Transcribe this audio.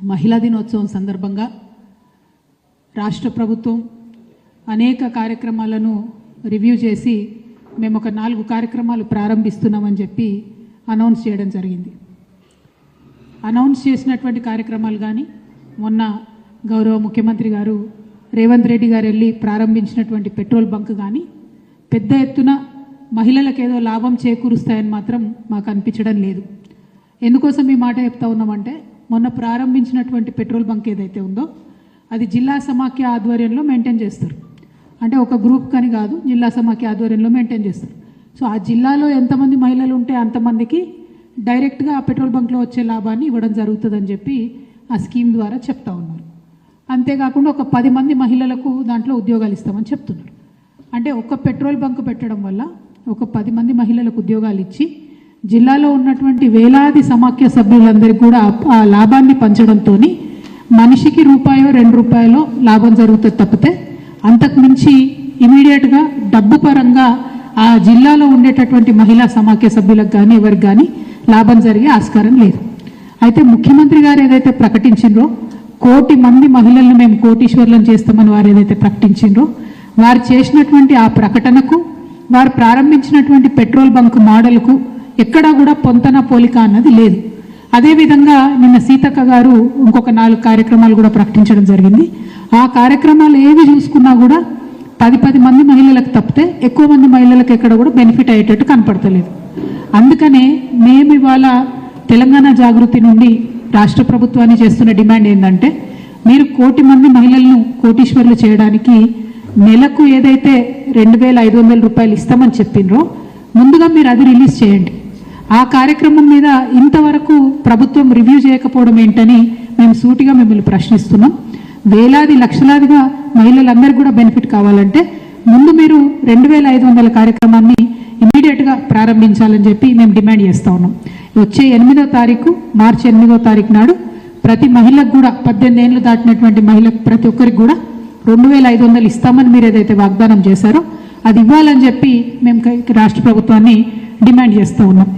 మహిళా దినోత్సవం సందర్భంగా రాష్ట్ర ప్రభుత్వం అనేక కార్యక్రమాలను రివ్యూ చేసి మేము ఒక 4 కార్యక్రమాలు ప్రారంభిస్తున్నామని చెప్పి అనౌన్స్ చేయడం జరిగింది. అనౌన్స్ చేసినటువంటి కార్యక్రమాలు కానీ మొన్న గౌరవ ముఖ్యమంత్రి గారు రేవంత్ రెడ్డి గారు వెళ్ళి ప్రారంభించినటువంటి పెట్రోల్ బంక్ కానీ పెద్ద ఎత్తున మహిళలకు ఏదో లాభం చేకూరుస్తాయని మాత్రం మాకు అనిపించడం లేదు. ఎందుకోసం ఈ మాట చెప్తా ఉన్నామంటే మొన్న ప్రారంభించినటువంటి పెట్రోల్ బంక్ ఏదైతే ఉందో అది జిల్లా సమాఖ్య ఆధ్వర్యంలో మెయింటైన్ చేస్తారు. అంటే ఒక గ్రూప్ కానీ కాదు, జిల్లా సమాఖ్య ఆధ్వర్యంలో మెయింటైన్ చేస్తారు. సో ఆ జిల్లాలో ఎంతమంది మహిళలు ఉంటే అంతమందికి డైరెక్ట్గా ఆ పెట్రోల్ బంక్లో వచ్చే లాభాన్ని ఇవ్వడం జరుగుతుందని చెప్పి ఆ స్కీమ్ ద్వారా చెప్తా ఉన్నారు. అంతేకాకుండా ఒక 10 మంది మహిళలకు దాంట్లో ఉద్యోగాలు ఇస్తామని చెప్తున్నారు. అంటే ఒక పెట్రోల్ బంక్ పెట్టడం వల్ల ఒక 10 మంది మహిళలకు ఉద్యోగాలు ఇచ్చి జిల్లాలో ఉన్నటువంటి వేలాది సమాఖ్య సభ్యులందరికీ కూడా ఆ లాభాన్ని పంచడంతో మనిషికి ₹2 లాభం జరుగుతుంది తప్పితే అంతకు మించి ఇమీడియట్గా డబ్బు పరంగా ఆ జిల్లాలో ఉండేటటువంటి మహిళా సమాఖ్య సభ్యులకు కానీ ఎవరికి కానీ లాభం జరిగే ఆస్కారం లేదు. అయితే ముఖ్యమంత్రి గారు ఏదైతే ప్రకటించిండ్రో 1 కోటి మంది మహిళలను మేము కోటీశ్వర్లను చేస్తామని వారు ఏదైతే ప్రకటించిండ్రో వారు చేసినటువంటి ఆ ప్రకటనకు వారు ప్రారంభించినటువంటి పెట్రోల్ బంక్ మోడల్కు ఎక్కడా కూడా పొంతన పోలిక అన్నది లేదు. అదేవిధంగా నిన్న సీతక్క గారు ఇంకొక 4 కార్యక్రమాలు కూడా ప్రకటించడం జరిగింది. ఆ కార్యక్రమాలు ఏవి చూసుకున్నా కూడా 10 మంది మహిళలకు తప్పితే ఎక్కువ మంది మహిళలకు ఎక్కడ కూడా బెనిఫిట్ అయ్యేటట్టు కనపడతలేదు. అందుకనే మేము ఇవాళ తెలంగాణ జాగృతి నుండి రాష్ట్ర ప్రభుత్వాన్ని చేస్తున్న డిమాండ్ ఏంటంటే మీరు 1 కోటి మంది మహిళలను కోటీశ్వర్లు చేయడానికి నెలకు ఏదైతే ₹2,500 ఇస్తామని చెప్పిండ్రో ముందుగా మీరు అది రిలీజ్ చేయండి. ఆ కార్యక్రమం మీద ఇంతవరకు ప్రభుత్వం రివ్యూ చేయకపోవడం ఏంటని మేము సూటిగా మిమ్మల్ని ప్రశ్నిస్తున్నాం. వేలాది లక్షలాదిగా మహిళలందరికీ కూడా బెనిఫిట్ కావాలంటే ముందు మీరు 2,500 కార్యక్రమాన్ని ఇమీడియట్గా ప్రారంభించాలని చెప్పి మేము డిమాండ్ చేస్తూ ఉన్నాం. వచ్చే 8వ తారీఖు మార్చి 8వ తారీఖు నాడు ప్రతి మహిళకు కూడా 18 ఏళ్ళు దాటినటువంటి మహిళకు ప్రతి ఒక్కరికి కూడా 2,500 ఇస్తామని మీరు ఏదైతే వాగ్దానం చేశారో అది ఇవ్వాలని చెప్పి మేము రాష్ట్ర ప్రభుత్వాన్ని డిమాండ్ చేస్తూ ఉన్నాం.